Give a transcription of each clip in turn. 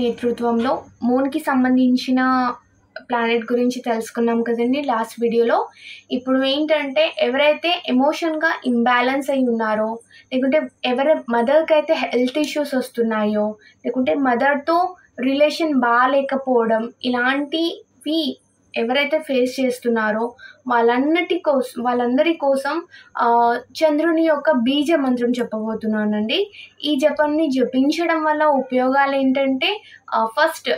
నేతృత్వంలో మూన్‌కి సంబంధించిన ప్లానెట్ గురించి తెలుసుకున్నాం కదండీ లాస్ట్ వీడియోలో. ఇప్పుడు ఏంటంటే ఎవరైతే ఎమోషన్‌గా ఇంబాలన్స్ అయ్యి ఉన్నారో, లేకుంటే ఎవరి మదర్‌కైతే హెల్త్ ఇష్యూస్ వస్తున్నాయో, లేకుంటే మదర్‌తో రిలేషన్ బాలేకపోవడం, ఇలాంటివి ఎవరైతే ఫేస్ చేస్తున్నారో వాళ్ళందరి కోసం చంద్రుని యొక్క బీజ మంత్రం చెప్పబోతున్నానండి. ఈ జపాన్ని జపించడం వల్ల ఉపయోగాలేంటంటే ఫస్ట్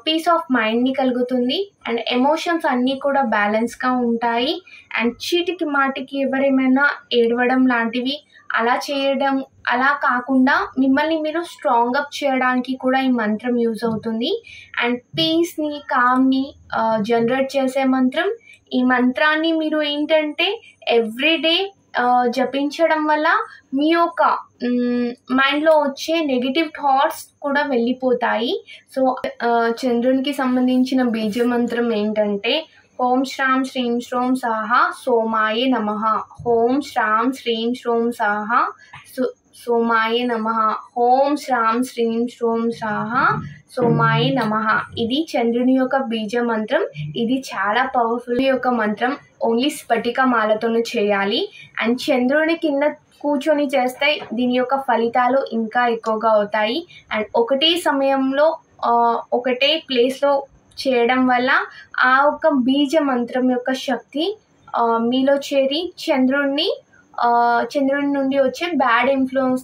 పీస్ ఆఫ్ మైండ్‌ని కలుగుతుంది. అండ్ ఎమోషన్స్ అన్నీ కూడా బ్యాలెన్స్‌గా ఉంటాయి. అండ్ చీటికి మాటికి ఎవరేమైనా ఏడవడం లాంటివి అలా కాకుండా మిమ్మల్ని మీరు స్ట్రాంగ్ అప్ చేయడానికి కూడా ఈ మంత్రం యూజ్ అవుతుంది. అండ్ పీస్‌ని, కామ్‌ని జనరేట్ చేసే మంత్రం. ఈ మంత్రాన్ని మీరు ఏంటంటే ఎవ్రీడే జపించడం వల్ల మీ యొక్క మైండ్‌లో వచ్చే నెగెటివ్ థాట్స్ కూడా వెళ్ళిపోతాయి. సో చంద్రునికి సంబంధించిన బీజ మంత్రం ఏంటంటే ఓం శ్రాం శ్రీం శ్రోం సాహా సోమాయ నమః. ఓం శ్రాం శ్రీం శ్రోం సాహా సోమాయ నమః. ఓం శ్రాం శ్రీం శ్రోం సాహా సోమాయ నమః. ఇది చంద్రుని యొక్క బీజ మంత్రం. ఇది చాలా పవర్ఫుల్ యొక్క మంత్రం. ఓన్లీ స్ఫటిక మాలతోనే చేయాలి. అండ్ చంద్రుని కింద కూర్చొని చేస్తే దీని యొక్క ఫలితాలు ఇంకా ఎక్కువగా అవుతాయి. అండ్ ఒకటే సమయంలో ఒకటే ప్లేస్లో చేయడం వల్ల ఆ ఒక్క బీజ మంత్రం యొక్క శక్తి మీలో చేరి చంద్రుని నుండి వచ్చే బ్యాడ్ ఇన్ఫ్లుయెన్స్